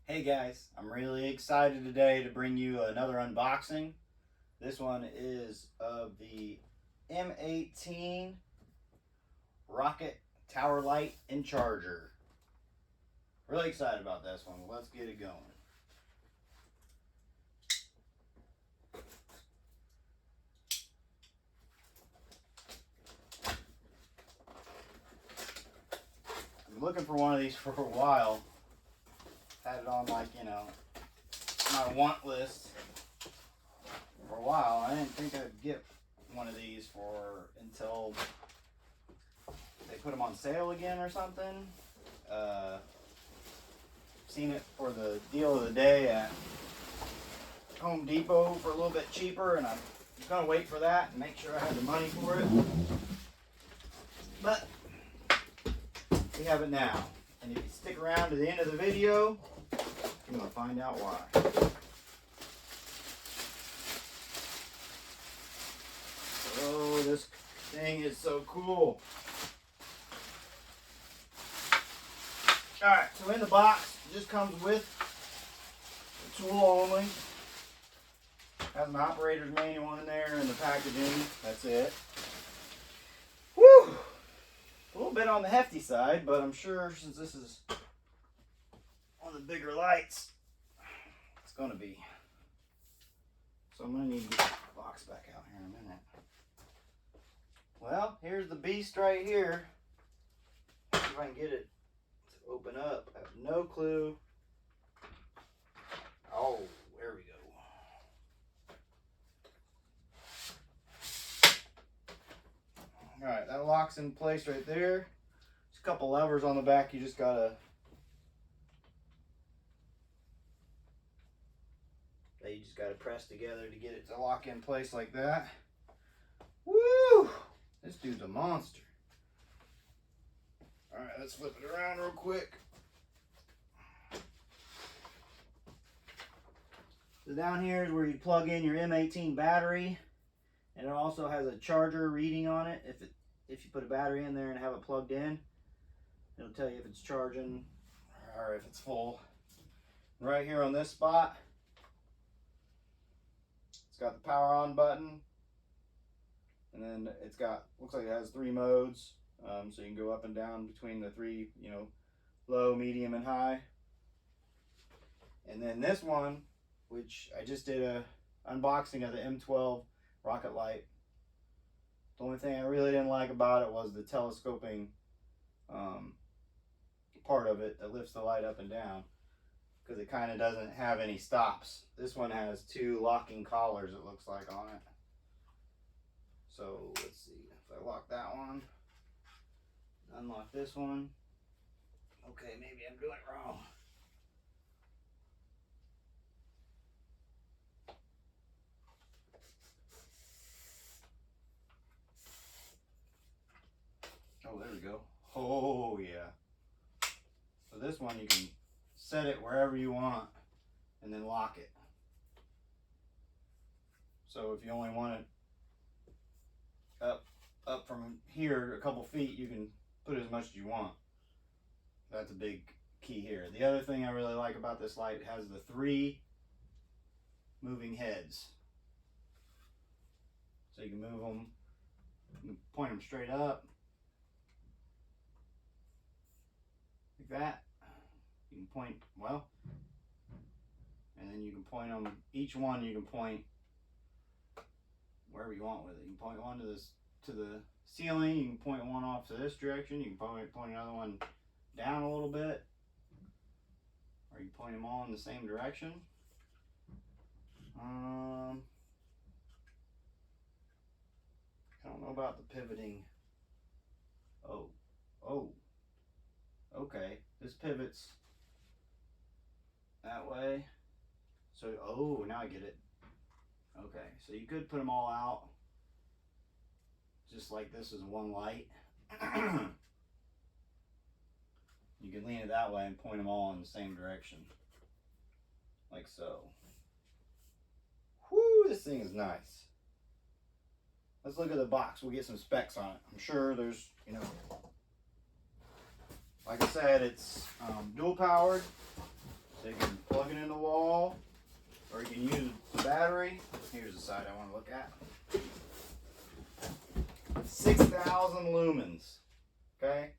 Hey guys, I'm really excited today to bring you another unboxing. This one is of the M18 Rocket Tower Light and Charger. Really excited about this one. Let's get it going. I've been looking for one of these for a while. Had it on my want list for a while. I didn't think I'd get one of these until they put them on sale again or something. Seen it for the deal of the day at Home Depot for a little bit cheaper, and I'm gonna wait for that and make sure I have the money for it. But we have it now, and if you stick around to the end of the video, you're gonna find out why. Oh, this thing is so cool. Alright, so in the box, it just comes with the tool only. Has an operator's manual in there and the packaging. That's it. Woo! A little bit on the hefty side, but I'm sure since this is one of the bigger lights, it's going to be. So I'm going to need to get the box back out here in a minute. Well, here's the beast right here. See if I can get it to open up. I have no clue. Oh, there we go. Alright, that locks in place right there. There's a couple levers on the back you just gotta press together to get it to lock in place like that. Woo! This dude's a monster. Alright, let's flip it around real quick. So down here is where you plug in your M18 battery, and it also has a charger reading on it. If you put a battery in there and have it plugged in, it'll tell you if it's charging or if it's full. Right here on this spot, it's got the power on button, and then it's got, looks like it has 3 modes, so you can go up and down between the 3, low, medium, and high. And then this one, which I just did a unboxing of the M12 Rocket Light. The only thing I really didn't like about it was the telescoping part of it that lifts the light up and down, because it kind of doesn't have any stops. This one has 2 locking collars, it looks like, on it. So let's see, if I lock that one, unlock this one. Okay, maybe I'm doing it wrong. Oh, there we go. Oh, yeah. So this one you can set it wherever you want and then lock it. So if you only want it up from here a couple feet, you can put as much as you want. That's a big key here. The other thing I really like about this light, it has the 3 moving heads. So you can move them, you can point them straight up, like that. You can point, well, and then you can point them, each one you can point wherever you want with it. You can point one to the ceiling, you can point one off to this direction, you can point another one down a little bit, or you point them all in the same direction. I don't know about the pivoting. Oh, okay, this pivots that way. So, oh, now I get it. Okay, so you could put them all out just like this is one light. You can lean it that way and point them all in the same direction, like so. Whoo, this thing is nice. Let's look at the box. We'll get some specs on it. I'm sure there's, like I said, it's dual powered, so you can plug it in the wall, or you can use the battery. Here's the side I want to look at. 6,000 lumens. Okay,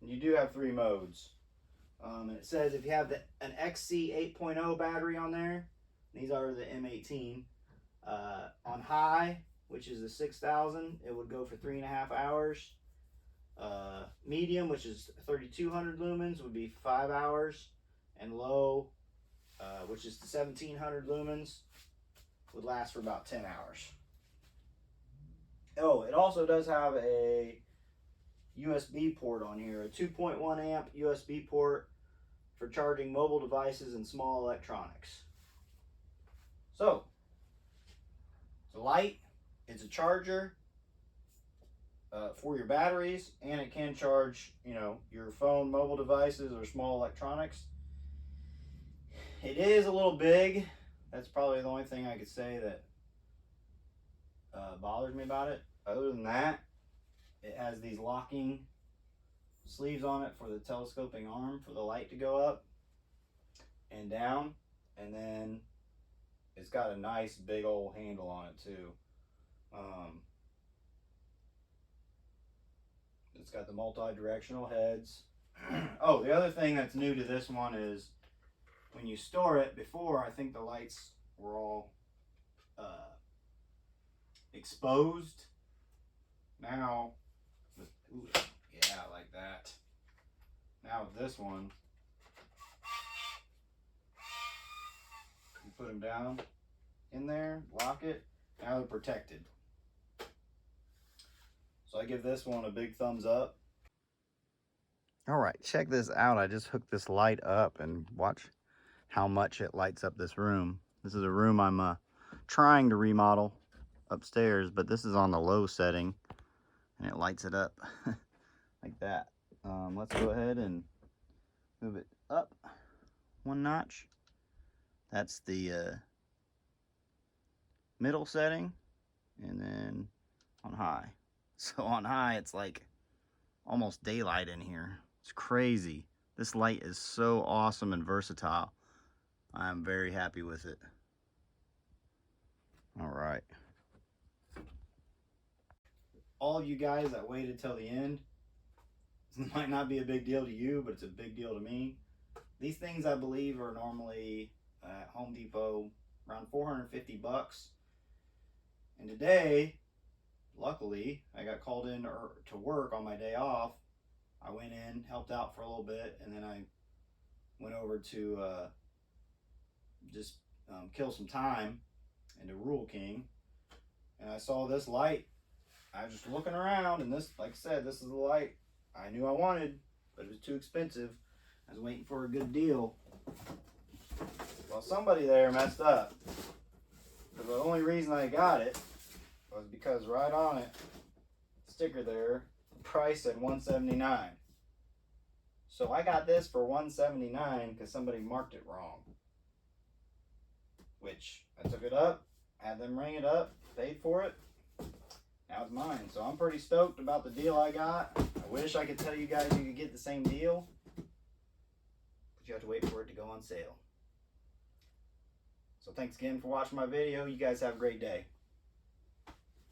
and you do have 3 modes. And it says if you have an XC 8.0 battery on there, these are the M18. On high, which is the 6,000, it would go for 3.5 hours. Medium, which is 3,200 lumens, would be 5 hours. And low, which is the 1,700 lumens, would last for about 10 hours. Oh, it also does have a USB port on here, a 2.1 amp USB port for charging mobile devices and small electronics. So, it's a light, it's a charger for your batteries, and it can charge, you know, your phone, mobile devices, or small electronics. It is a little big. That's probably the only thing I could say that bothers me about it. Other than that, it has these locking sleeves on it for the telescoping arm for the light to go up and down, and then it's got a nice big old handle on it too. It's got the multi-directional heads. Oh, the other thing that's new to this one is when you store it, before I think the lights were all exposed. Now, ooh, yeah, like that. Now with this one, you put them down in there, lock it, now they're protected. So I give this one a big thumbs up. All right, check this out. I just hooked this light up and watch how much it lights up this room. This is a room I'm trying to remodel upstairs, but this is on the low setting and it lights it up like that. Let's go ahead and move it up 1 notch. That's the middle setting, and then on high. So on high, it's like almost daylight in here. It's crazy. This light is so awesome and versatile. I'm very happy with it. All right. All of you guys that waited till the end, this might not be a big deal to you, but it's a big deal to me. These things, I believe, are normally at Home Depot around 450 bucks. And today, luckily, I got called in to work on my day off. I went in, helped out for a little bit, and then I went over to just kill some time into Rural King. And I saw this light. I was just looking around, and this, like I said, this is the light I knew I wanted, but it was too expensive. I was waiting for a good deal. Well, somebody there messed up. But the only reason I got it was because right on it, sticker there, the price said $179. So I got this for $179 because somebody marked it wrong. Which I took it up, had them ring it up, paid for it. Now it's mine. So I'm pretty stoked about the deal I got. I wish I could tell you guys you could get the same deal, but you have to wait for it to go on sale. So thanks again for watching my video. You guys have a great day.